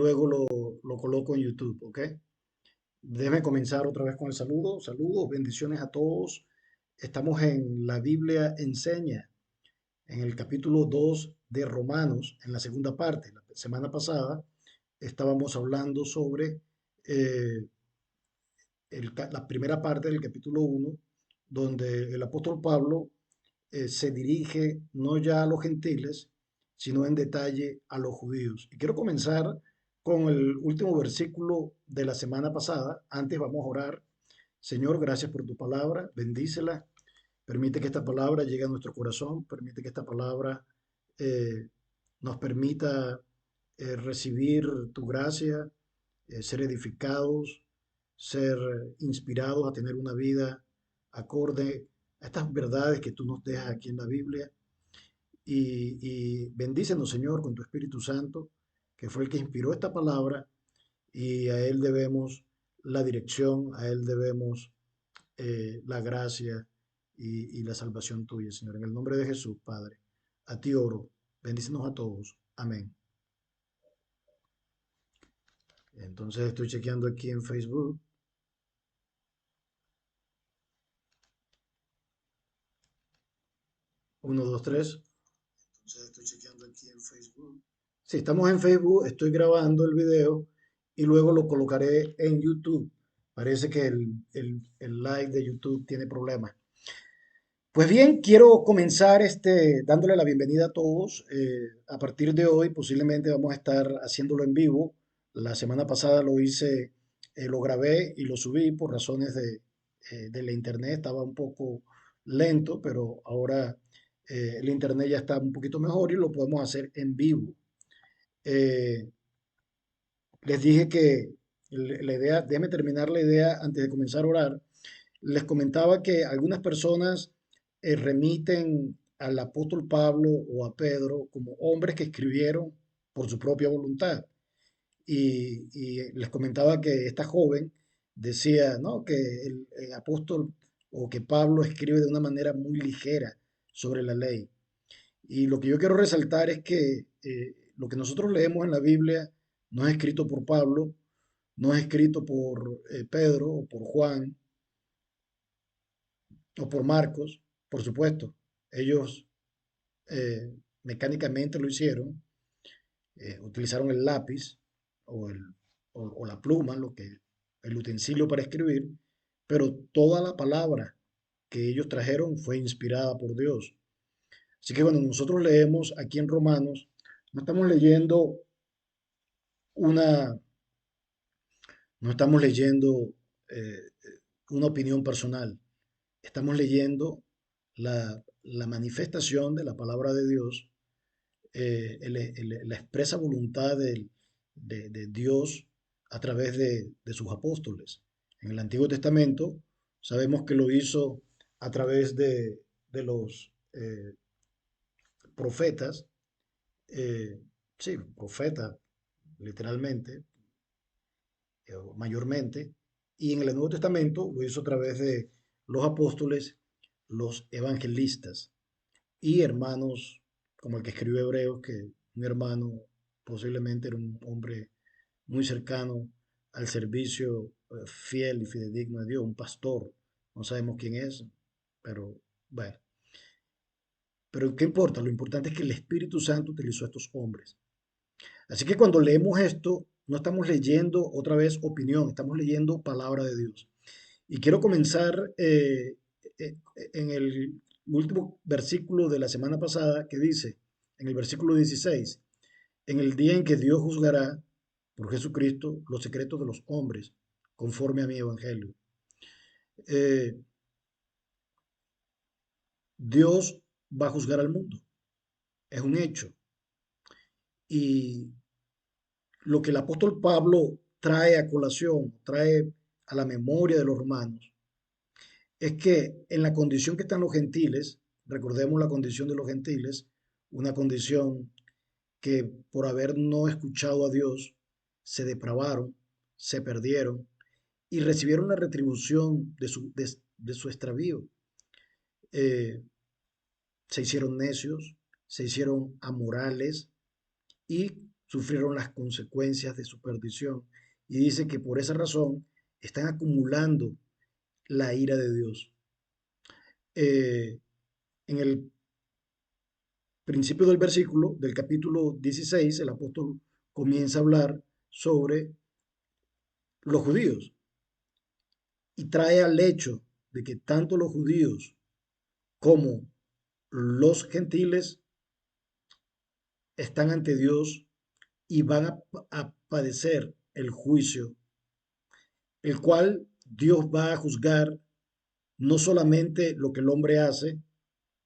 luego lo coloco en YouTube, ¿ok? Déjeme comenzar otra vez con el saludo. Saludos, bendiciones a todos. Estamos en la Biblia Enseña, en el capítulo 2 de Romanos, en la segunda parte. La semana pasada estábamos hablando sobre eh, la primera parte del capítulo 1, donde el apóstol Pablo se dirige no ya a los gentiles, sino en detalle a los judíos. Y quiero comenzar con el último versículo de la semana pasada. Antes vamos a orar. Señor, gracias por tu palabra, bendícela. Permite que esta palabra llegue a nuestro corazón, permite que esta palabra eh, nos permita recibir tu gracia, ser edificados, ser inspirados a tener una vida acorde a estas verdades que tú nos dejas aquí en la Biblia. Y bendícenos, Señor, con tu Espíritu Santo, que fue el que inspiró esta palabra, y a Él debemos la dirección, a Él debemos la gracia y la salvación tuya, Señor. En el nombre de Jesús, Padre, a ti oro. Bendícenos a todos. Amén. Entonces estoy chequeando aquí en Facebook. Uno, dos, tres. Entonces estoy chequeando aquí en Facebook. Si estamos en Facebook, estoy grabando el video y luego lo colocaré en YouTube. Parece que el live de YouTube tiene problemas. Pues bien, quiero comenzar dándole la bienvenida a todos. A partir de hoy posiblemente vamos a estar haciéndolo en vivo. La semana pasada lo hice, lo grabé y lo subí por razones de la internet. Estaba un poco lento, pero ahora el internet ya está un poquito mejor y lo podemos hacer en vivo. Eh, Les dije que la idea, déjeme terminar la idea antes de comenzar a orar. Les comentaba que algunas personas remiten al apóstol Pablo o a Pedro como hombres que escribieron por su propia voluntad. Y les comentaba que esta joven decía, ¿no?, que el apóstol o que Pablo escribe de una manera muy ligera sobre la ley. Y lo que yo quiero resaltar es que lo que nosotros leemos en la Biblia no es escrito por Pablo, no es escrito por Pedro o por Juan o por Marcos, por supuesto. Ellos eh, mecánicamente lo hicieron, utilizaron el lápiz o, o la pluma, el utensilio para escribir, pero toda la palabra que ellos trajeron fue inspirada por Dios. Así que cuando nosotros leemos aquí en Romanos, no estamos leyendo una, no estamos leyendo una opinión personal, estamos leyendo la manifestación de la palabra de Dios, la expresa voluntad de Dios a través de sus apóstoles. En el Antiguo Testamento sabemos que lo hizo a través de los profetas, sí, profetas literalmente, mayormente, y en el Nuevo Testamento lo hizo a través de los apóstoles, los evangelistas y hermanos como el que escribió Hebreos, que un hermano posiblemente era un hombre muy cercano al servicio fiel y fidedigno de Dios, un pastor, no sabemos quién es, pero bueno, pero ¿qué importa? Lo importante es que el Espíritu Santo utilizó a estos hombres. Así que cuando leemos esto, no estamos leyendo otra vez opinión, estamos leyendo palabra de Dios. Y quiero comenzar eh, en el último versículo de la semana pasada que dice, en el versículo 16, en el día en que Dios juzgará por Jesucristo los secretos de los hombres, conforme a mi evangelio. Eh, Dios va a juzgar al mundo, es un hecho. Y lo que el apóstol Pablo trae a colación, trae a la memoria de los romanos, es que en la condición que están los gentiles, recordemos la condición de los gentiles, una condición que por haber no escuchado a Dios, se depravaron, se perdieron y recibieron la retribución de su extravío. Eh, Se hicieron necios, se hicieron amorales y sufrieron las consecuencias de su perdición. Y dice que por esa razón están acumulando la ira de Dios. Eh, en el principio del versículo del capítulo 16, el apóstol comienza a hablar sobre los judíos y trae al hecho de que tanto los judíos como los gentiles están ante Dios y van a padecer el juicio, el cual Dios va a juzgar no solamente lo que el hombre hace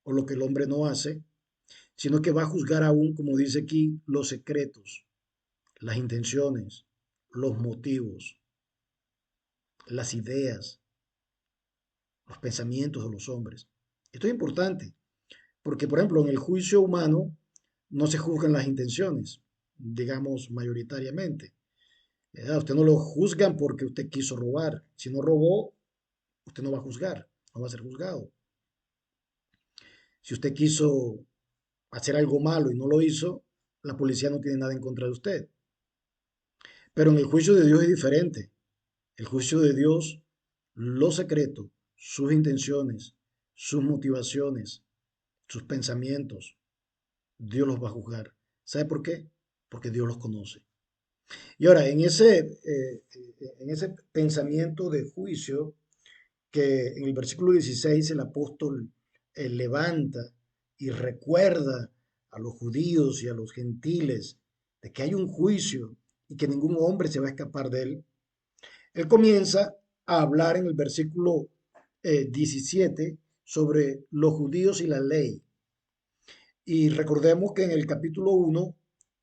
o lo que el hombre no hace, sino que va a juzgar aún, como dice aquí, los secretos, las intenciones, los motivos, las ideas, los pensamientos de los hombres. Esto es importante, porque por ejemplo en el juicio humano no se juzgan las intenciones, digamos mayoritariamente. Usted no lo juzgan porque usted quiso robar. Si no robó, usted no va a juzgar, no va a ser juzgado. Si usted quiso hacer algo malo y no lo hizo, la policía no tiene nada en contra de usted. Pero en el juicio de Dios es diferente. El juicio de Dios, lo secreto, sus intenciones, sus motivaciones, sus pensamientos, Dios los va a juzgar. ¿Sabe por qué? Porque Dios los conoce. Y ahora, en ese pensamiento de juicio, que en el versículo 16 el apóstol levanta y recuerda a los judíos y a los gentiles de que hay un juicio y que ningún hombre se va a escapar de él. Él comienza a hablar en el versículo 17 sobre los judíos y la ley. Y recordemos que en el capítulo 1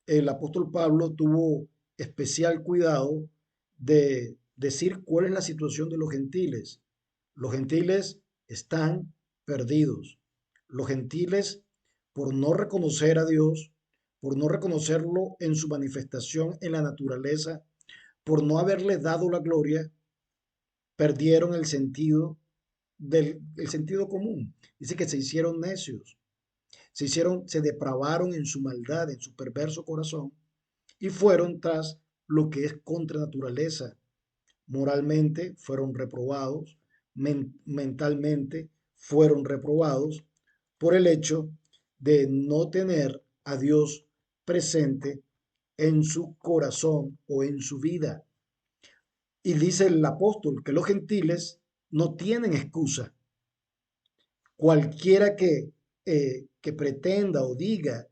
el apóstol Pablo tuvo especial cuidado de decir cuál es la situación de los gentiles. Los gentiles están perdidos. Los gentiles, por no reconocer a Dios, por no reconocerlo en su manifestación en la naturaleza, por no haberle dado la gloria, perdieron el sentido común. Dice que se hicieron necios, se depravaron en su maldad, en su perverso corazón, y fueron tras lo que es contra naturaleza. Moralmente fueron reprobados, mentalmente fueron reprobados por el hecho de no tener a Dios presente en su corazón o en su vida. Y dice el apóstol que los gentiles no tienen excusa. Cualquiera que pretenda o diga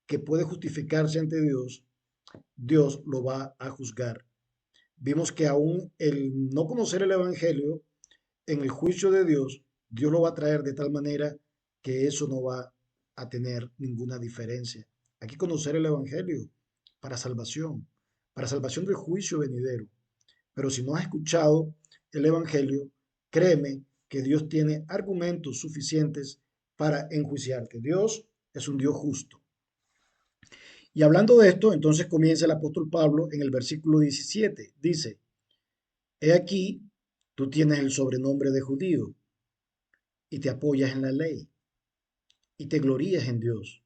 que puede justificarse ante Dios, Dios lo va a juzgar. Vimos que aún el no conocer el Evangelio en el juicio de Dios, Dios lo va a traer de tal manera que eso no va a tener ninguna diferencia. Hay que conocer el Evangelio para salvación del juicio venidero. Pero si no has escuchado el Evangelio, créeme que Dios tiene argumentos suficientes para enjuiciarte. Dios es un Dios justo. Y hablando de esto, entonces comienza el apóstol Pablo en el versículo 17. Dice, he aquí, tú tienes el sobrenombre de judío y te apoyas en la ley y te glorías en Dios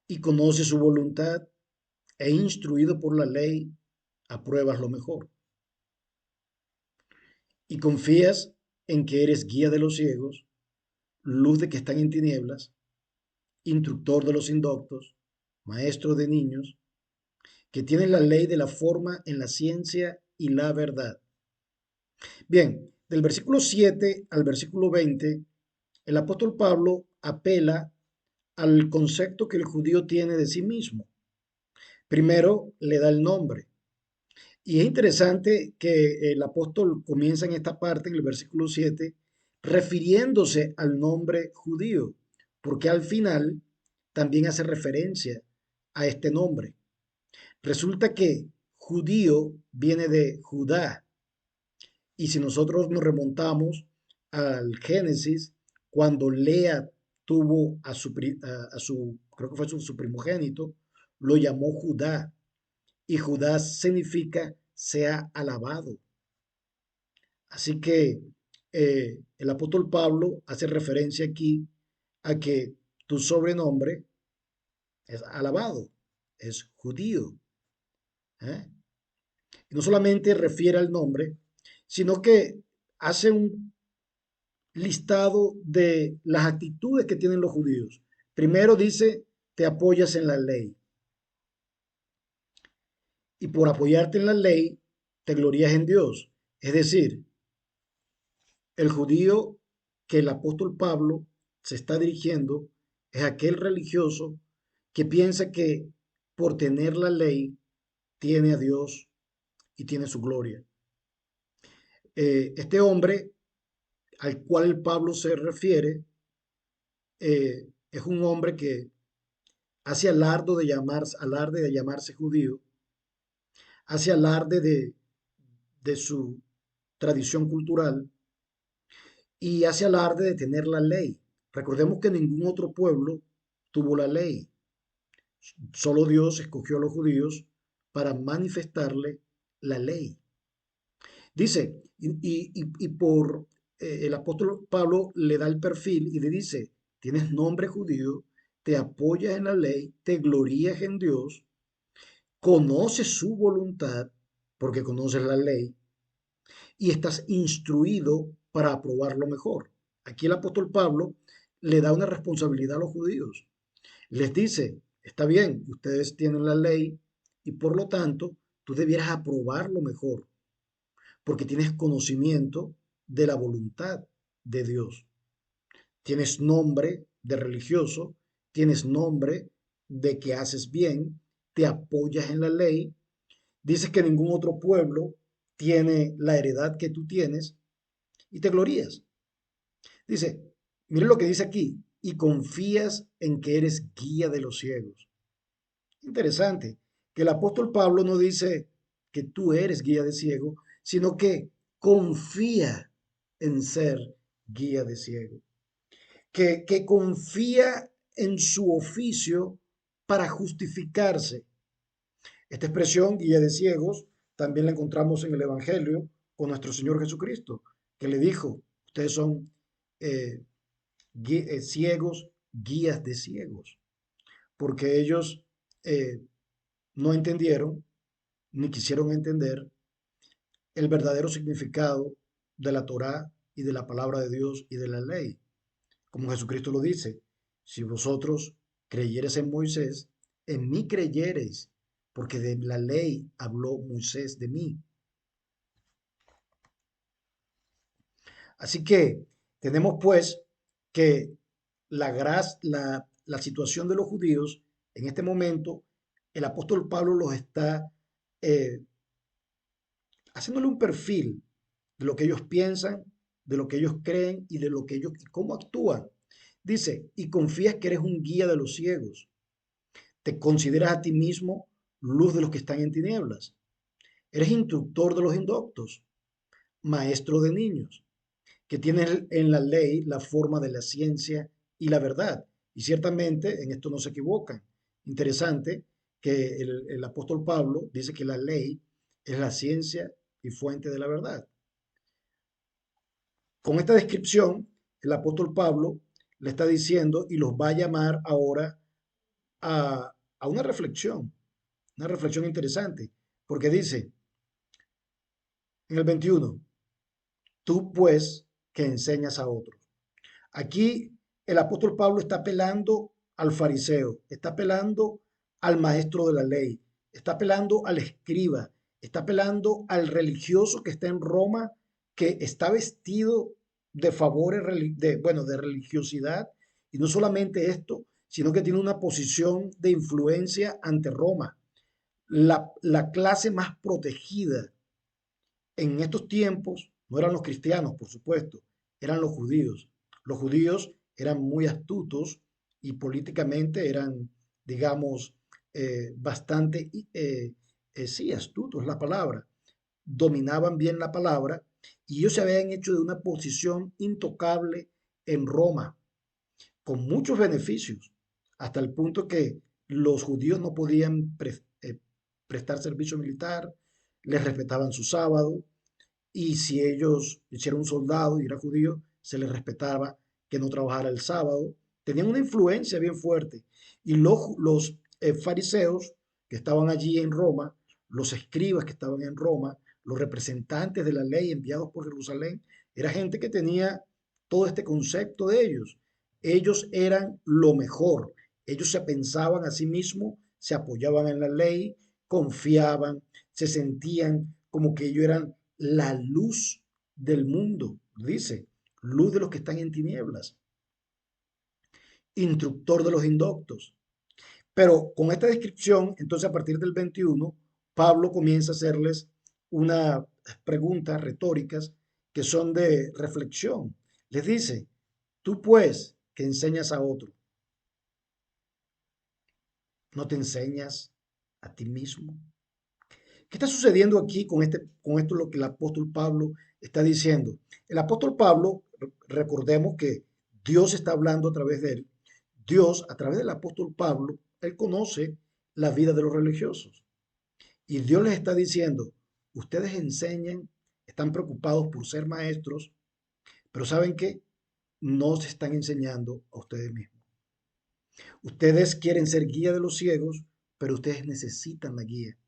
y conoces su voluntad e instruido por la ley, apruebas lo mejor y confías en que eres guía de los ciegos, luz de que están en tinieblas, instructor de los indoctos, maestro de niños, que tienes la ley de la forma en la ciencia y la verdad. Bien, del versículo 7 al versículo 20, el apóstol Pablo apela al concepto que el judío tiene de sí mismo. Primero le da el nombre. Y es interesante que el apóstol comienza en esta parte, en el versículo 7, refiriéndose al nombre judío, porque al final también hace referencia a este nombre. Resulta que judío viene de Judá, y si nosotros nos remontamos al Génesis, cuando Lea tuvo a su creo que fue su primogénito, lo llamó Judá, y Judá significa sea alabado. Así que el apóstol Pablo hace referencia aquí a que tu sobrenombre es alabado, es judío. ¿Eh? Y no solamente refiere al nombre, sino que hace un listado de las actitudes que tienen los judíos. Primero dice, te apoyas en la ley. Y por apoyarte en la ley, te glorías en Dios. Es decir, el judío que el apóstol Pablo se está dirigiendo es aquel religioso que piensa que por tener la ley tiene a Dios y tiene su gloria. Este hombre al cual el Pablo se refiere es un hombre que hace alarde de llamarse judío, hace alarde de su tradición cultural y hace alarde de tener la ley. Recordemos que ningún otro pueblo tuvo la ley. Solo Dios escogió a los judíos para manifestarle la ley. Dice, y por el apóstol Pablo le da el perfil y le dice, tienes nombre judío, te apoyas en la ley, te glorías en Dios, conoces su voluntad, porque conoces la ley, y estás instruido para aprobar lo mejor. Aquí el apóstol Pablo le da una responsabilidad a los judíos. Les dice, está bien, ustedes tienen la ley y por lo tanto tú debieras aprobar lo mejor, porque tienes conocimiento de la voluntad de Dios. Tienes nombre de religioso, tienes nombre de que haces bien, te apoyas en la ley, dices que ningún otro pueblo tiene la heredad que tú tienes y te glorías. Dice, mire lo que dice aquí, y confías en que eres guía de los ciegos. Interesante, que el apóstol Pablo no dice que tú eres guía de ciego, sino que confía en ser guía de ciego, que confía en su oficio para justificarse. Esta expresión, guía de ciegos, también la encontramos en el Evangelio con nuestro Señor Jesucristo, que le dijo, ustedes son eh, ciegos, guías de ciegos, porque ellos no entendieron ni quisieron entender el verdadero significado de la Torá y de la palabra de Dios y de la ley. Como Jesucristo lo dice, si vosotros creyereis en Moisés, en mí creyereis, porque de la ley habló Moisés de mí. Así que tenemos pues que la situación de los judíos en este momento, el apóstol Pablo los está eh, haciéndole un perfil de lo que ellos piensan, de lo que ellos creen y de lo que ellos y cómo actúan. Dice, y confías que eres un guía de los ciegos. Te consideras a ti mismo luz de los que están en tinieblas. Eres instructor de los indoctos, maestro de niños, que tienes en la ley la forma de la ciencia y la verdad. Y ciertamente en esto no se equivocan. Interesante que el apóstol Pablo dice que la ley es la ciencia y fuente de la verdad. Con esta descripción, el apóstol Pablo le está diciendo y los va a llamar ahora a una reflexión interesante, porque dice en el 21, tú pues que enseñas a otros. Aquí el apóstol Pablo está apelando al fariseo, está apelando al maestro de la ley, está apelando al escriba, está apelando al religioso que está en Roma, que está vestido de favores, bueno, de religiosidad, y no solamente esto, sino que tiene una posición de influencia ante Roma, la clase más protegida en estos tiempos no eran los cristianos, por supuesto, eran los judíos. Los judíos eran muy astutos y políticamente eran, digamos, bastante, sí, astutos es la palabra. Dominaban bien la palabra y ellos se habían hecho de una posición intocable en Roma, con muchos beneficios, hasta el punto que los judíos no podían prestar servicio militar, les respetaban su sábado, y si ellos hicieron un soldado y era judío, se les respetaba que no trabajara el sábado. tenían una influencia bien fuerte. Y los fariseos que estaban allí en Roma, los escribas que estaban en Roma, los representantes de la ley enviados por Jerusalén, era gente que tenía todo este concepto de ellos. Ellos eran lo mejor. Ellos se pensaban a sí mismos, se apoyaban en la ley, confiaban, se sentían como que ellos eran la luz del mundo, dice, luz de los que están en tinieblas, instructor de los indoctos. Pero con esta descripción, entonces a partir del 21, Pablo comienza a hacerles unas preguntas retóricas que son de reflexión. Les dice, tú pues que enseñas a otro, ¿no te enseñas a ti mismo? ¿Qué está sucediendo aquí con esto lo que el apóstol Pablo está diciendo? El apóstol Pablo, recordemos que Dios está hablando a través de él. Dios, a través del apóstol Pablo, él conoce la vida de los religiosos. Y Dios les está diciendo, ustedes enseñan, están preocupados por ser maestros, pero ¿saben qué? No se están enseñando a ustedes mismos. Ustedes quieren ser guía de los ciegos, pero ustedes necesitan la guía.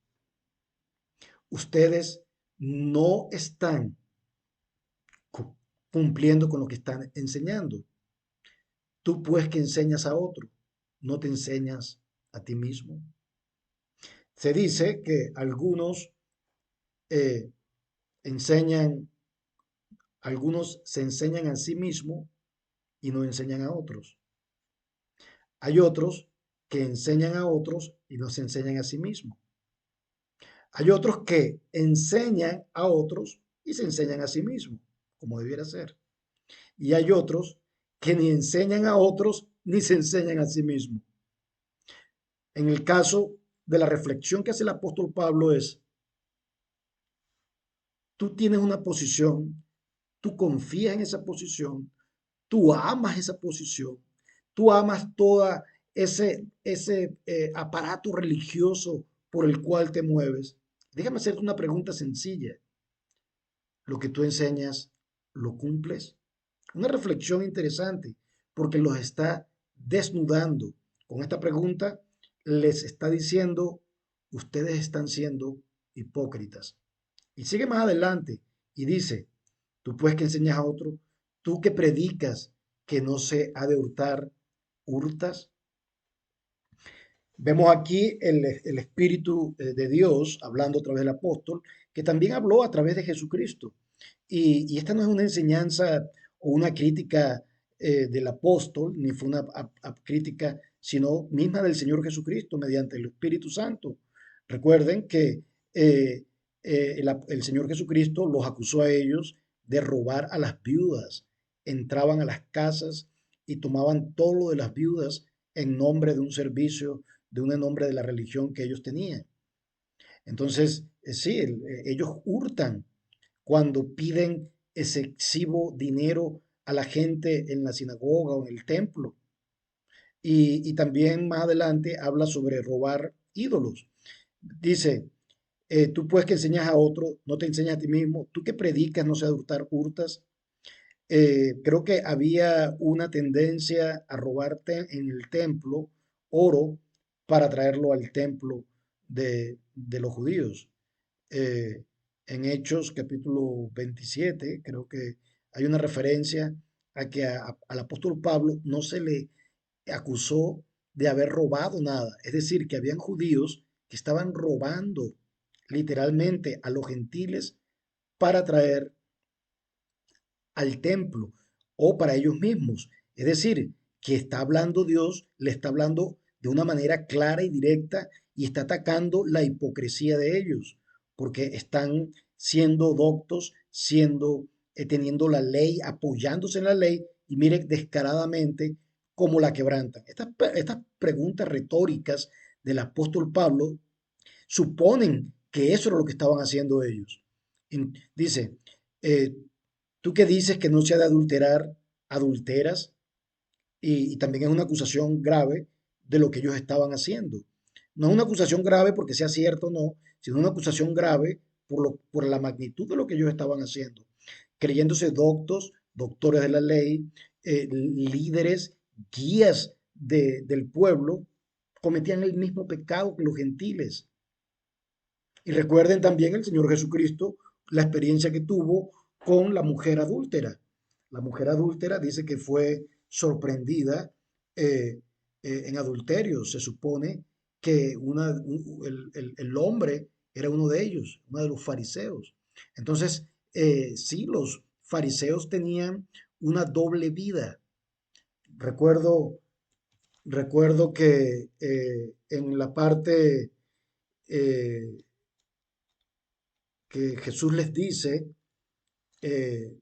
Ustedes no están cumpliendo con lo que están enseñando. Tú pues que enseñas a otro, no te enseñas a ti mismo. Se dice que algunos eh, enseñan, algunos se enseñan a sí mismos y no enseñan a otros. Hay otros que enseñan a otros y no se enseñan a sí mismos. Hay otros que enseñan a otros y se enseñan a sí mismos, como debiera ser. Y hay otros que ni enseñan a otros ni se enseñan a sí mismos. En el caso de la reflexión que hace el apóstol Pablo es, tú tienes una posición, tú confías en esa posición, tú amas esa posición, tú amas toda ese aparato religioso por el cual te mueves. Déjame hacerte una pregunta sencilla. ¿Lo que tú enseñas, lo cumples? Una reflexión interesante, porque los está desnudando. Con esta pregunta les está diciendo, ustedes están siendo hipócritas. Y sigue más adelante y dice, tú pues que enseñas a otro, tú que predicas que no se ha de hurtar, hurtas. Vemos aquí el Espíritu de Dios hablando a través del apóstol, que también habló a través de Jesucristo. Y esta no es una enseñanza o una crítica del apóstol, ni fue una crítica, sino misma del Señor Jesucristo mediante el Espíritu Santo. Recuerden que el Señor Jesucristo los acusó a ellos de robar a las viudas. Entraban a las casas y tomaban todo lo de las viudas en nombre de un servicio, de un nombre de la religión que ellos tenían. Entonces, sí, ellos hurtan cuando piden excesivo dinero a la gente en la sinagoga o en el templo. Y también más adelante habla sobre robar ídolos. Dice, tú pues que enseñas a otro, no te enseñas a ti mismo, tú que predicas, no seas hurtar, hurtas. Creo que había una tendencia a robarte en el templo oro para traerlo al templo de los judíos. Eh, en Hechos capítulo 27, creo que hay una referencia a que al apóstol Pablo no se le acusó de haber robado nada. Es decir, que habían judíos que estaban robando literalmente a los gentiles para traer al templo o para ellos mismos. Es decir, que está hablando Dios, le está hablando de una manera clara y directa y está atacando la hipocresía de ellos, porque están siendo doctos, teniendo la ley, apoyándose en la ley y mire descaradamente cómo la quebrantan. Estas preguntas retóricas del apóstol Pablo suponen que eso era lo que estaban haciendo ellos. Dice, eh, tú que dices que no se ha de adulterar, adulteras, y también es una acusación grave de lo que ellos estaban haciendo. No es una acusación grave porque sea cierto o no, sino una acusación grave por la magnitud de lo que ellos estaban haciendo, creyéndose doctos, doctores de la ley, líderes guías del pueblo, cometían el mismo pecado que los gentiles. Y recuerden también el Señor Jesucristo, la experiencia que tuvo con la mujer adúltera. La mujer adúltera dice que fue sorprendida eh, en adulterio. Se supone que el hombre era uno de ellos, uno de los fariseos. Entonces, sí, los fariseos tenían una doble vida. Recuerdo, recuerdo que en la parte eh, que Jesús les dice, eh,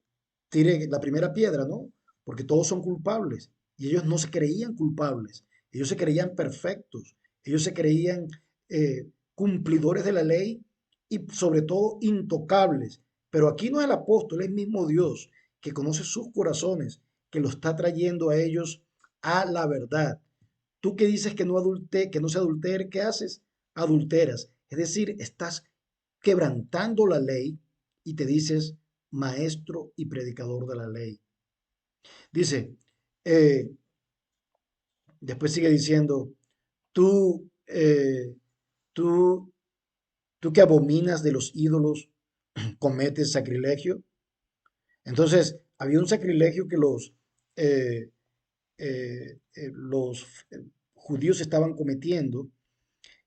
tire la primera piedra, ¿no? Porque todos son culpables y ellos no se creían culpables, ellos se creían perfectos, ellos se creían cumplidores de la ley y sobre todo intocables. Pero aquí no es el apóstol, es el mismo Dios que conoce sus corazones, que lo está trayendo a ellos a la verdad. Tú que dices que no se adultere, ¿qué haces? Adulteras. Es decir, estás quebrantando la ley y te dices maestro y predicador de la ley. Dice, eh, después sigue diciendo, tú, tú, tú que abominas de los ídolos, cometes sacrilegio. Entonces, había un sacrilegio que eh, los judíos estaban cometiendo.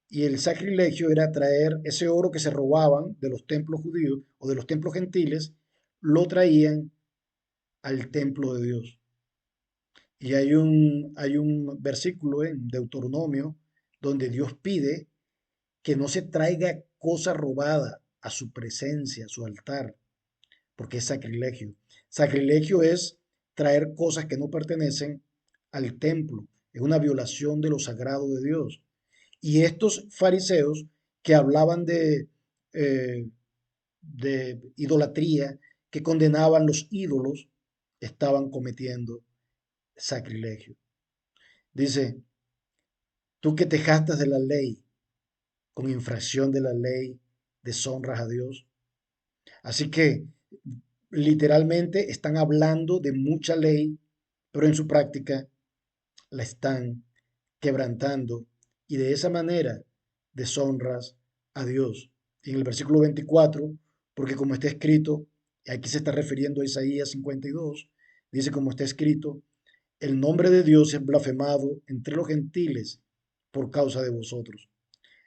Y el sacrilegio era traer ese oro que se robaban de los templos judíos o de los templos gentiles, lo traían al templo de Dios. Y hay un versículo en Deuteronomio donde Dios pide que no se traiga cosa robada a su presencia, a su altar, porque es sacrilegio. Sacrilegio es traer cosas que no pertenecen al templo. Es una violación de lo sagrado de Dios. Y estos fariseos que hablaban de idolatría, que condenaban los ídolos, estaban cometiendo sacrilegio. Dice, tú que te jactas de la ley, con infracción de la ley, deshonras a Dios. Así que literalmente están hablando de mucha ley, pero en su práctica la están quebrantando y de esa manera deshonras a Dios. Y en el versículo 24, porque como está escrito, aquí se está refiriendo a Isaías 52, dice como está escrito, el nombre de Dios es blasfemado entre los gentiles por causa de vosotros.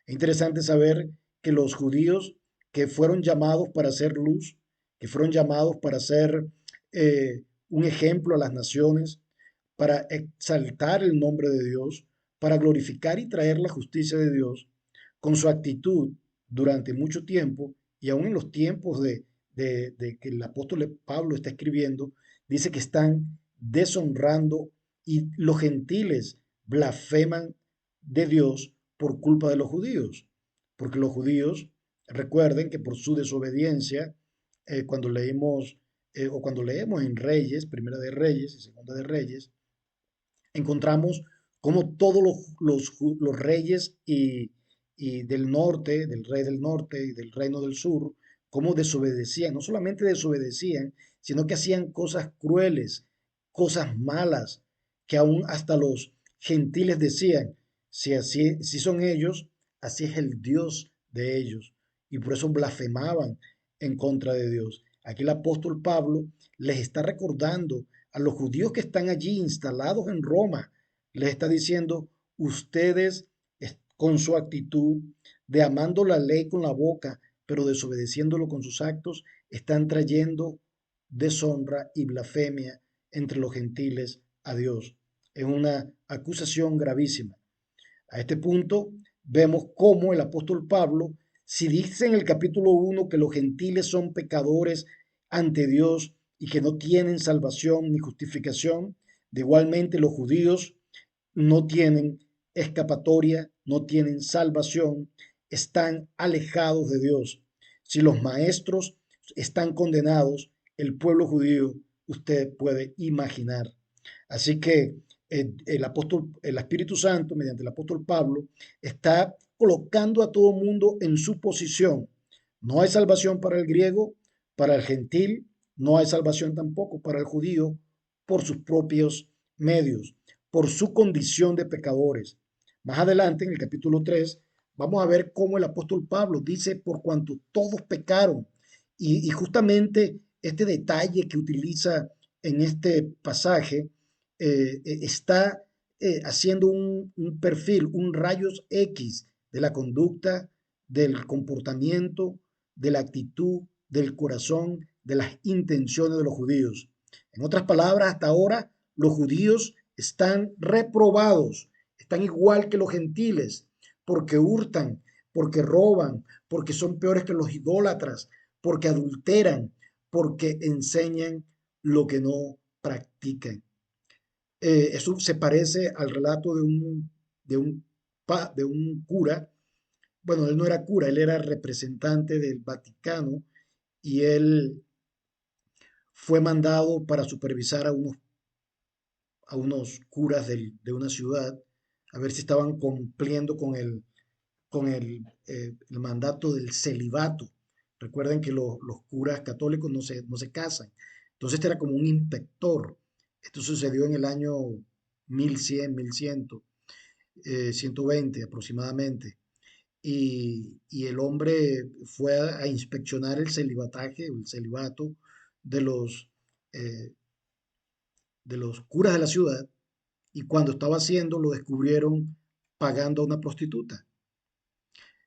Es interesante saber que los judíos que fueron llamados para hacer luz, que fueron llamados para ser un ejemplo a las naciones, para exaltar el nombre de Dios, para glorificar y traer la justicia de Dios, con su actitud durante mucho tiempo y aún en los tiempos de que el apóstol Pablo está escribiendo, dice que están deshonrando y los gentiles blasfeman de Dios por culpa de los judíos, porque los judíos, recuerden que por su desobediencia, cuando leímos o cuando leemos en Reyes, Primera de Reyes y Segunda de Reyes, encontramos cómo todos los reyes y del norte, del rey del norte y del reino del sur, cómo desobedecían, no solamente desobedecían, sino que hacían cosas crueles, cosas malas, que aún hasta los gentiles decían, si son ellos, así es el Dios de ellos. Y por eso blasfemaban en contra de Dios. Aquí el apóstol Pablo les está recordando a los judíos que están allí instalados en Roma, les está diciendo, ustedes con su actitud de amando la ley con la boca, pero desobedeciéndolo con sus actos, están trayendo deshonra y blasfemia entre los gentiles a Dios. Es una acusación gravísima. A este punto vemos cómo el apóstol Pablo, si dice en el capítulo 1 que los gentiles son pecadores ante Dios y que no tienen salvación ni justificación, de igualmente los judíos no tienen escapatoria, no tienen salvación, están alejados de Dios. Si los maestros están condenados, el pueblo judío, usted puede imaginar. Así que el Espíritu Santo, mediante el apóstol Pablo, está colocando a todo mundo en su posición. No hay salvación para el griego, para el gentil, no hay salvación tampoco para el judío por sus propios medios. por su condición de pecadores. Más adelante, en el capítulo 3, vamos a ver cómo el apóstol Pablo dice, por cuanto todos pecaron. Y justamente este detalle que utiliza en este pasaje está haciendo un perfil, un rayos X de la conducta, del comportamiento, de la actitud, del corazón, de las intenciones de los judíos. En otras palabras, hasta ahora los judíos están reprobados, están igual que los gentiles, porque hurtan, porque roban, porque son peores que los idólatras, porque adulteran, porque enseñan lo que no practican. Eso se parece al relato de un cura. Bueno, él no era cura, él era representante del Vaticano y él fue mandado para supervisar a unos curas de una ciudad a ver si estaban cumpliendo con el mandato del celibato. Recuerden que los curas católicos no se casan. Entonces este era como un inspector. Esto sucedió en el año 1100, 120 aproximadamente. Y el hombre fue a inspeccionar el celibataje, el celibato de eh, de los curas de la ciudad, y cuando estaba haciendo lo descubrieron pagando a una prostituta.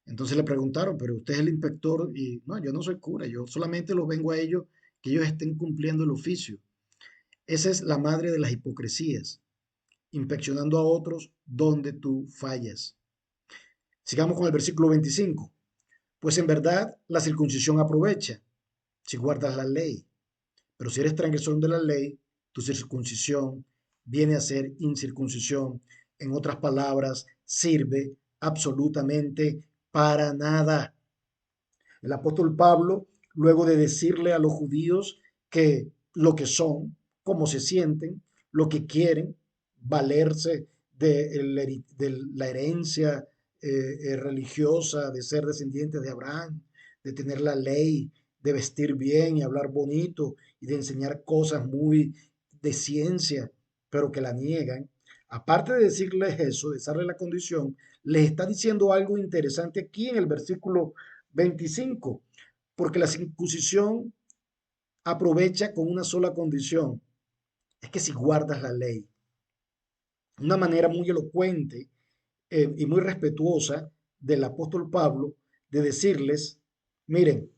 Entonces le preguntaron, pero usted es el inspector y no, yo no soy cura, yo solamente los vengo a ellos que ellos estén cumpliendo el oficio. Esa es la madre de las hipocresías, inspeccionando a otros donde tú fallas. Sigamos con el versículo 25. Pues en verdad la circuncisión aprovecha si guardas la ley, pero si eres transgresor de la ley, tu circuncisión viene a ser incircuncisión. En otras palabras, sirve absolutamente para nada. El apóstol Pablo, luego de decirle a los judíos que lo que son, cómo se sienten, lo que quieren, valerse de la herencia religiosa, de ser descendientes de Abraham, de tener la ley, de vestir bien y hablar bonito y de enseñar cosas muy de ciencia, pero que la niegan. Aparte de decirles eso, de darle la condición, les está diciendo algo interesante aquí en el versículo 25, porque la circuncisión aprovecha con una sola condición, es que si guardas la ley. Una manera muy elocuente y muy respetuosa del apóstol Pablo de decirles, miren,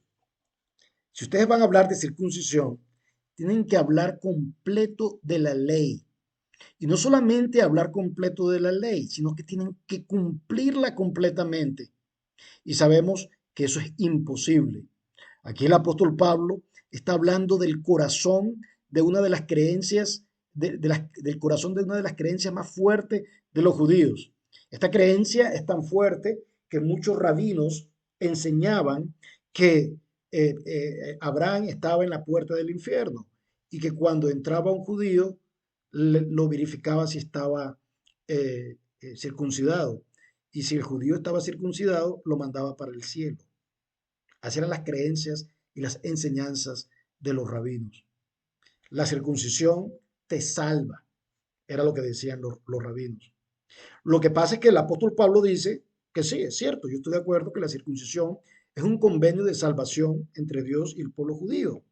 si ustedes van a hablar de circuncisión, tienen que hablar completo de la ley. Y no solamente hablar completo de la ley, sino que tienen que cumplirla completamente. Y sabemos que eso es imposible. Aquí el apóstol Pablo está hablando del corazón de una de las creencias, del corazón de una de las creencias más fuertes de los judíos. Esta creencia es tan fuerte que muchos rabinos enseñaban que Abraham estaba en la puerta del infierno y que cuando entraba un judío lo verificaba si estaba circuncidado. Y si el judío estaba circuncidado, lo mandaba para el cielo. Así eran las creencias y las enseñanzas de los rabinos. La circuncisión te salva, era lo que decían los rabinos. Lo que pasa es que el apóstol Pablo dice que sí, es cierto, yo estoy de acuerdo que la circuncisión es un convenio de salvación entre Dios y el pueblo judío.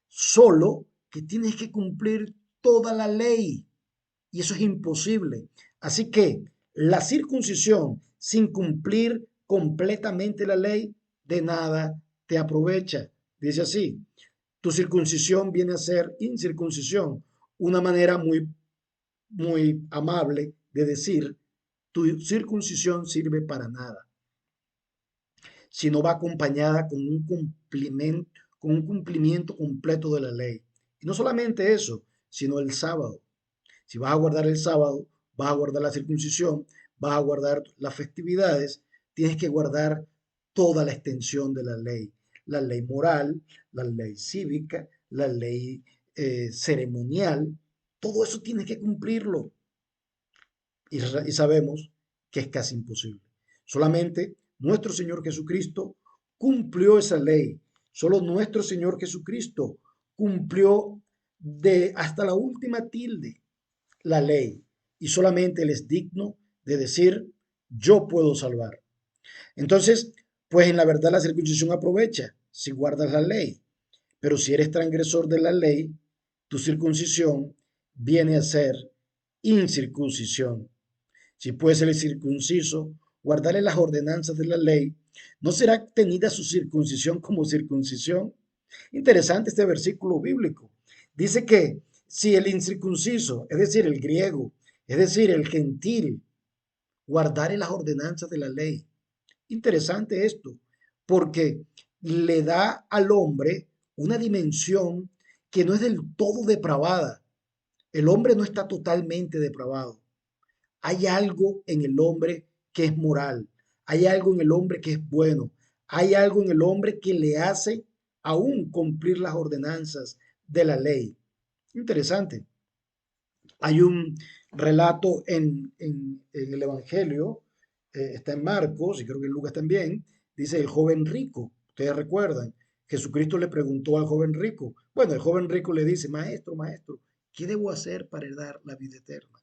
Solo que tienes que cumplir toda la ley y eso es imposible. Así que la circuncisión sin cumplir completamente la ley de nada te aprovecha. Dice así, tu circuncisión viene a ser incircuncisión, una manera muy, muy amable de decir, tu circuncisión sirve para nada, si no va acompañada con un cumplimiento completo de la ley. Y no solamente eso, sino el sábado. Si vas a guardar el sábado, vas a guardar la circuncisión, vas a guardar las festividades, tienes que guardar toda la extensión de la ley moral, la ley cívica, la ley ceremonial, todo eso tienes que cumplirlo y sabemos que es casi imposible. Solamente nuestro Señor Jesucristo cumplió esa ley. Solo nuestro Señor Jesucristo cumplió de hasta la última tilde la ley. y solamente Él es digno de decir, yo puedo salvar. Entonces, pues en la verdad la circuncisión aprovecha si guardas la ley, pero si eres transgresor de la ley, tu circuncisión viene a ser incircuncisión. Si pues el circunciso guardare las ordenanzas de la ley, ¿no será tenida su circuncisión como circuncisión? Interesante este versículo bíblico. Dice que si el incircunciso, es decir, el griego, es decir, el gentil, guardare las ordenanzas de la ley. Interesante esto, porque le da al hombre una dimensión que no es del todo depravada. El hombre no está totalmente depravado. Hay algo en el hombre que es moral, hay algo en el hombre que es bueno, hay algo en el hombre que le hace aún cumplir las ordenanzas de la ley. Interesante. Hay un relato en el Evangelio, está en Marcos y creo que en Lucas también, dice el joven rico. Ustedes recuerdan, Jesucristo le preguntó al joven rico. Bueno, el joven rico le dice, maestro, maestro, ¿qué debo hacer para heredar la vida eterna?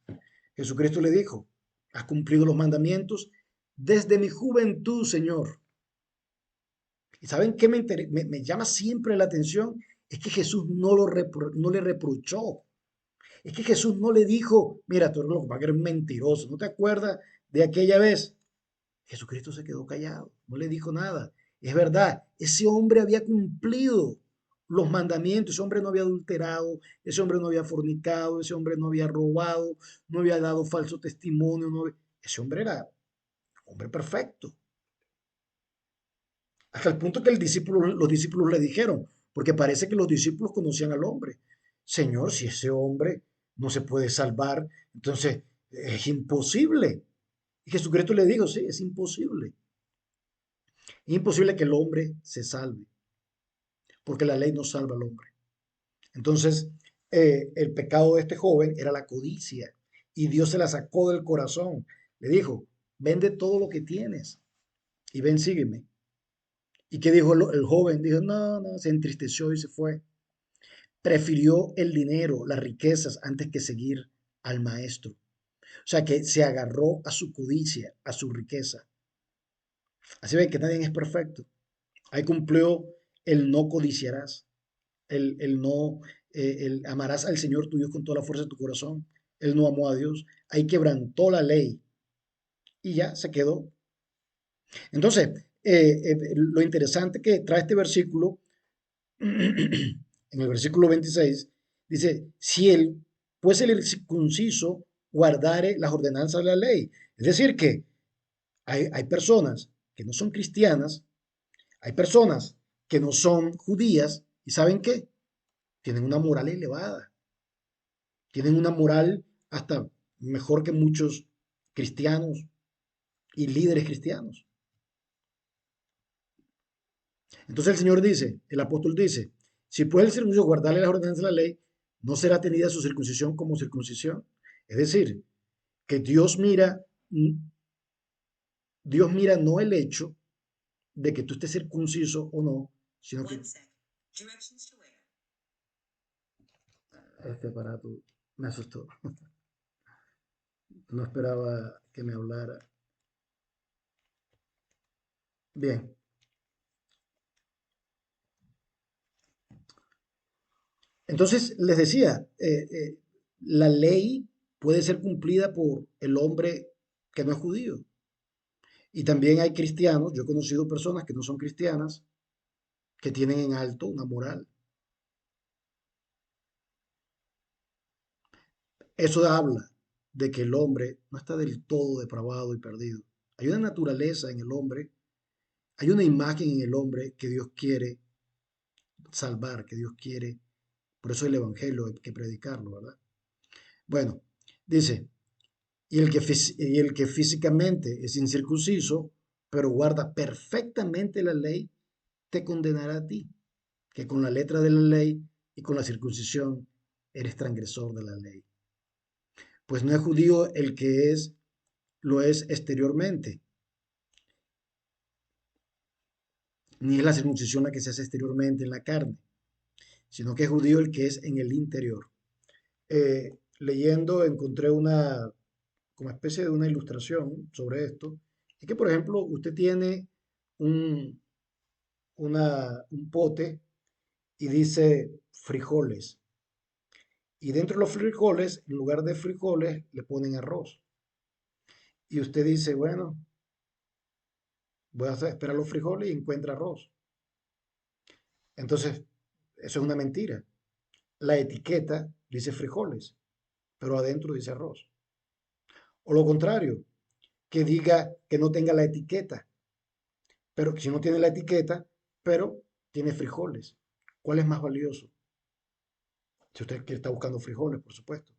Jesucristo le dijo, has cumplido los mandamientos desde mi juventud, Señor. ¿Y saben qué me llama siempre la atención? Es que Jesús no le reprochó. Es que Jesús no le dijo, mira, tú eres loco, para que eres mentiroso. ¿No te acuerdas de aquella vez? Jesucristo se quedó callado, no le dijo nada. Es verdad, ese hombre había cumplido los mandamientos, ese hombre no había adulterado, ese hombre no había fornicado, ese hombre no había robado, no había dado falso testimonio, ese hombre era hombre perfecto. Hasta el punto que los discípulos le dijeron, porque parece que los discípulos conocían al hombre. Señor, si ese hombre no se puede salvar, entonces es imposible. Y Jesucristo le dijo, sí, es imposible. Es imposible que el hombre se salve, porque la ley no salva al hombre. Entonces, el pecado de este joven era la codicia, y Dios se la sacó del corazón. Le dijo, vende todo lo que tienes y ven, sígueme. ¿Y qué dijo el joven? Dijo, no, no, se entristeció y se fue. Prefirió el dinero, las riquezas, antes que seguir al maestro. O sea que se agarró a su codicia, a su riqueza. Así ven que nadie es perfecto. Ahí cumplió el no codiciarás, el no, el amarás al Señor tu Dios con toda la fuerza de tu corazón. Él no amó a Dios. Ahí quebrantó la ley y ya se quedó. Entonces, lo interesante que trae este versículo, en el versículo 26, dice, si él, pues el circunciso guardare las ordenanzas de la ley. Es decir, que hay personas que no son cristianas, hay personas que no son judías, y ¿saben qué? Tienen una moral elevada, tienen una moral hasta mejor que muchos cristianos y líderes cristianos. Entonces el Señor dice, el apóstol dice, si puede el circunciso guardarle las ordenanzas de la ley, no será tenida su circuncisión como circuncisión. Es decir, que Dios mira no el hecho de que tú estés circunciso o no, sino que este aparato me asustó. No esperaba que me hablara. Bien, entonces les decía, la ley puede ser cumplida por el hombre que no es judío. Y también hay cristianos, yo he conocido personas que no son cristianas, que tienen en alto una moral. Eso habla de que el hombre no está del todo depravado y perdido. Hay una naturaleza en el hombre, hay una imagen en el hombre que Dios quiere salvar, que Dios quiere. Por eso el Evangelio hay que predicarlo, ¿verdad? Bueno, dice, y el que físicamente es incircunciso, pero guarda perfectamente la ley, te condenará a ti, que con la letra de la ley y con la circuncisión eres transgresor de la ley. Pues no es judío el que lo es exteriormente, ni es la circuncisión la que se hace exteriormente en la carne, sino que es judío el que es en el interior. Leyendo encontré como especie de una ilustración sobre esto, es que, por ejemplo, usted tiene un, un pote y dice frijoles. Y dentro de los frijoles, en lugar de frijoles, le ponen arroz. Y usted dice, bueno, voy a esperar los frijoles y encuentra arroz. Entonces, eso es una mentira. La etiqueta dice frijoles, pero adentro dice arroz. O lo contrario, que diga que no tenga la etiqueta, pero si no tiene la etiqueta, pero tiene frijoles. ¿Cuál es más valioso? Si usted está buscando frijoles, por supuesto.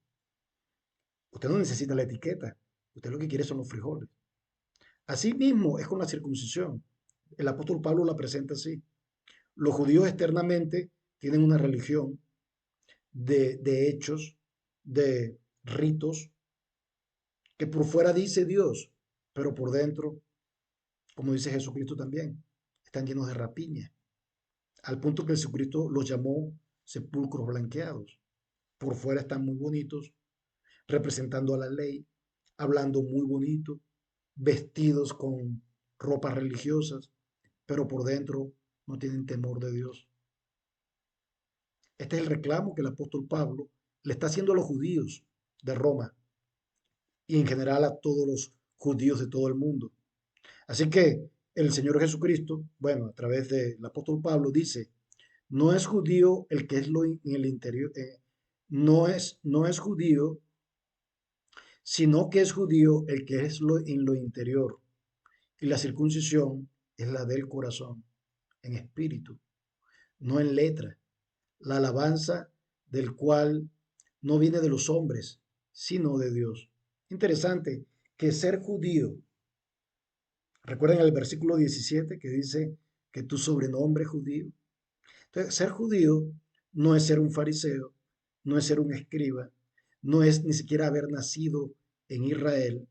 Usted no necesita la etiqueta. Usted lo que quiere son los frijoles. Así mismo es con la circuncisión. El apóstol Pablo la presenta así. Los judíos externamente tienen una religión de hechos, de ritos, que por fuera dice Dios, pero por dentro, como dice Jesucristo también, están llenos de rapiña, al punto que Jesucristo los llamó sepulcros blanqueados. Por fuera están muy bonitos, representando a la ley, hablando muy bonito, vestidos con ropas religiosas, pero por dentro no tienen temor de Dios. Este es el reclamo que el apóstol Pablo le está haciendo a los judíos de Roma y en general a todos los judíos de todo el mundo. Así que el Señor Jesucristo, bueno, a través del apóstol Pablo dice, no es judío el que es lo en el interior, no es judío, sino que es judío el que es lo en lo interior. Y la circuncisión es la del corazón, en espíritu, no en letra. La alabanza del cual no viene de los hombres, sino de Dios. Interesante que ser judío, recuerden el versículo 17 que dice que tu sobrenombre es judío. Entonces, ser judío no es ser un fariseo, no es ser un escriba, no es ni siquiera haber nacido en Israel.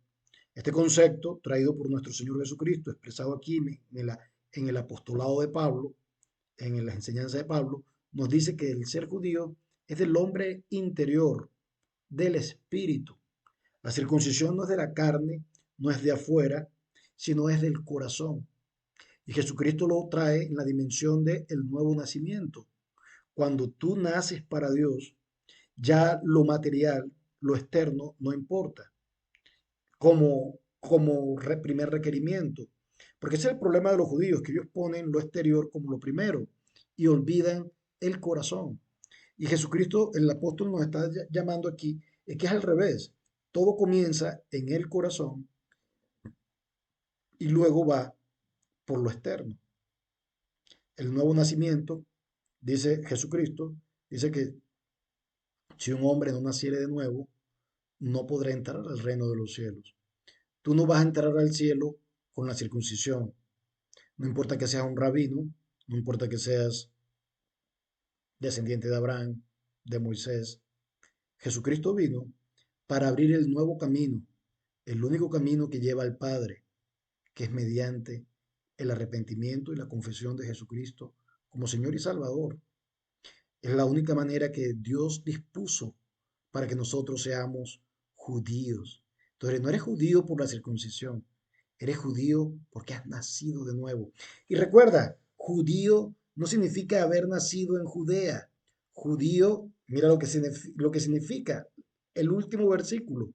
Este concepto, traído por nuestro Señor Jesucristo, expresado aquí en el apostolado de Pablo, en las enseñanzas de Pablo, nos dice que el ser judío es del hombre interior, del espíritu. La circuncisión no es de la carne, no es de afuera, sino es del corazón. Y Jesucristo lo trae en la dimensión del nuevo nacimiento. Cuando tú naces para Dios, ya lo material, lo externo, no importa como primer requerimiento. Porque ese es el problema de los judíos, que ellos ponen lo exterior como lo primero y olvidan el corazón. Y Jesucristo, el apóstol, nos está llamando aquí, es que es al revés. Todo comienza en el corazón y luego va por lo externo. El nuevo nacimiento, dice Jesucristo, dice que si un hombre no naciere de nuevo, no podrá entrar al reino de los cielos. Tú no vas a entrar al cielo con la circuncisión. No importa que seas un rabino, no importa que seas descendiente de Abraham, de Moisés. Jesucristo vino para abrir el nuevo camino, el único camino que lleva al Padre, que es mediante el arrepentimiento y la confesión de Jesucristo como Señor y Salvador. Es la única manera que Dios dispuso para que nosotros seamos judíos. Entonces, no eres judío por la circuncisión, eres judío porque has nacido de nuevo. Y recuerda, judío no significa haber nacido en Judea. Judío, mira lo que significa el último versículo.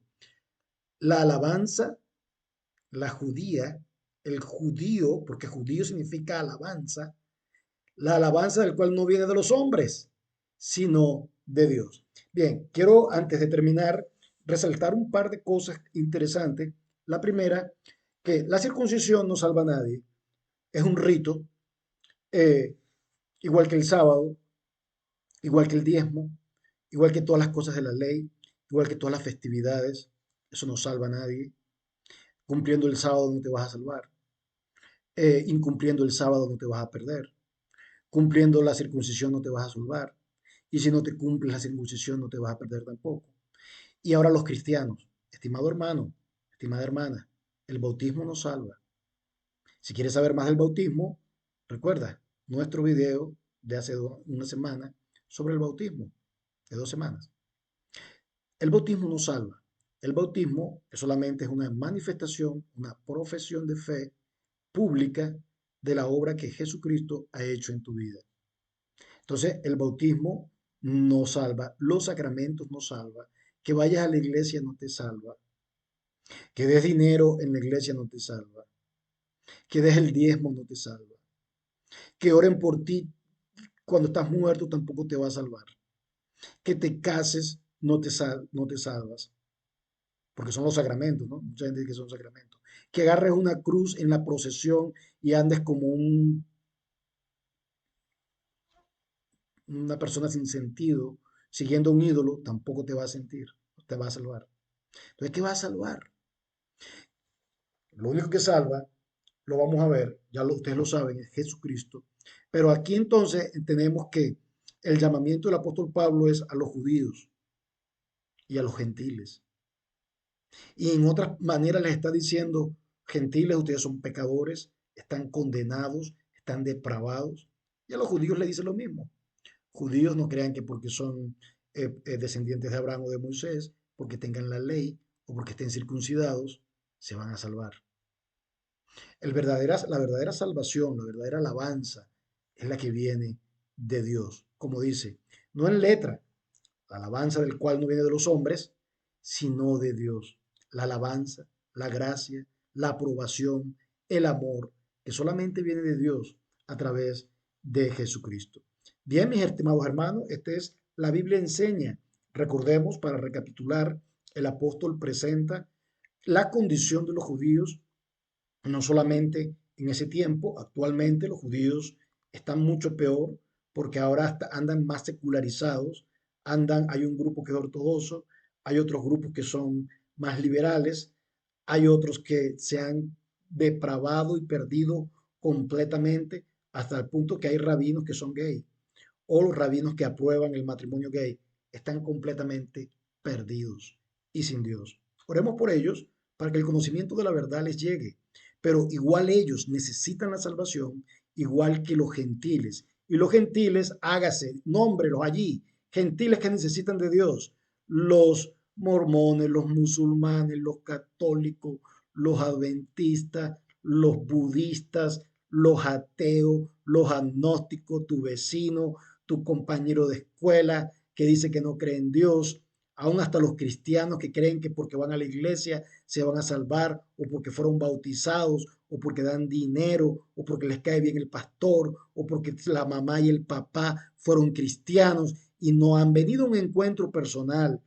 La alabanza, la judía, el judío, porque judío significa alabanza, la alabanza del cual no viene de los hombres, sino de Dios. Bien, quiero antes de terminar resaltar un par de cosas interesantes. La primera, que la circuncisión no salva a nadie, es un rito, eh, igual que el sábado, igual que el diezmo, igual que todas las cosas de la ley, igual que todas las festividades, eso no salva a nadie. Cumpliendo el sábado no te vas a salvar, incumpliendo el sábado no te vas a perder, cumpliendo la circuncisión no te vas a salvar. Y si no te cumples la circuncisión no te vas a perder tampoco. Y ahora los cristianos, estimado hermano, estimada hermana, el bautismo nos salva. Si quieres saber más del bautismo, recuerda nuestro video de hace una semana sobre el bautismo, de 2 semanas. El bautismo nos salva. El bautismo solamente es una manifestación, una profesión de fe pública de la obra que Jesucristo ha hecho en tu vida. Entonces, el bautismo no salva, los sacramentos no salva, que vayas a la iglesia no te salva, que des dinero en la iglesia no te salva, que des el diezmo no te salva, que oren por ti cuando estás muerto tampoco te va a salvar, que te cases no te salvas, porque son los sacramentos, ¿no? Mucha gente dice que son sacramentos. Que agarres una cruz en la procesión y andes como una persona sin sentido, siguiendo un ídolo, tampoco te va a sentir, te va a salvar. Entonces, ¿qué va a salvar? Lo único que salva, lo vamos a ver, ustedes lo saben, es Jesucristo. Pero aquí entonces tenemos que el llamamiento del apóstol Pablo es a los judíos y a los gentiles. Y en otras maneras les está diciendo, gentiles, ustedes son pecadores, están condenados, están depravados. Y a los judíos le dice lo mismo. Judíos no crean que porque son descendientes de Abraham o de Moisés, porque tengan la ley o porque estén circuncidados, se van a salvar. La verdadera salvación, la verdadera alabanza es la que viene de Dios, como dice, no en letra, la alabanza del cual no viene de los hombres, sino de Dios. La alabanza, la gracia, la aprobación, el amor, que solamente viene de Dios a través de Jesucristo. Bien, mis estimados hermanos, esta es la Biblia enseña. Recordemos, para recapitular, el apóstol presenta la condición de los judíos no solamente en ese tiempo, actualmente los judíos están mucho peor porque ahora andan más secularizados, hay un grupo que es ortodoxo, hay otros grupos que son más liberales, hay otros que se han depravado y perdido completamente hasta el punto que hay rabinos que son gay o los rabinos que aprueban el matrimonio gay están completamente perdidos y sin Dios. Oremos por ellos para que el conocimiento de la verdad les llegue, pero igual ellos necesitan la salvación, igual que los gentiles. Y los gentiles, hágase, nómbrelos allí, gentiles que necesitan de Dios, los mormones, los musulmanes, los católicos, los adventistas, los budistas, los ateos, los agnósticos, tu vecino, tu compañero de escuela que dice que no cree en Dios, aún hasta los cristianos que creen que porque van a la iglesia se van a salvar, o porque fueron bautizados, o porque dan dinero, o porque les cae bien el pastor, o porque la mamá y el papá fueron cristianos y no han venido a un encuentro personal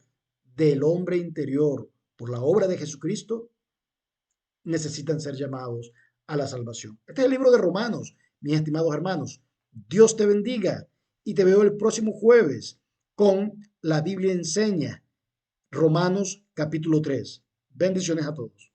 del hombre interior por la obra de Jesucristo, necesitan ser llamados a la salvación. Este es el libro de Romanos, mis estimados hermanos. Dios te bendiga y te veo el próximo jueves con la Biblia enseña, Romanos capítulo 3. Bendiciones a todos.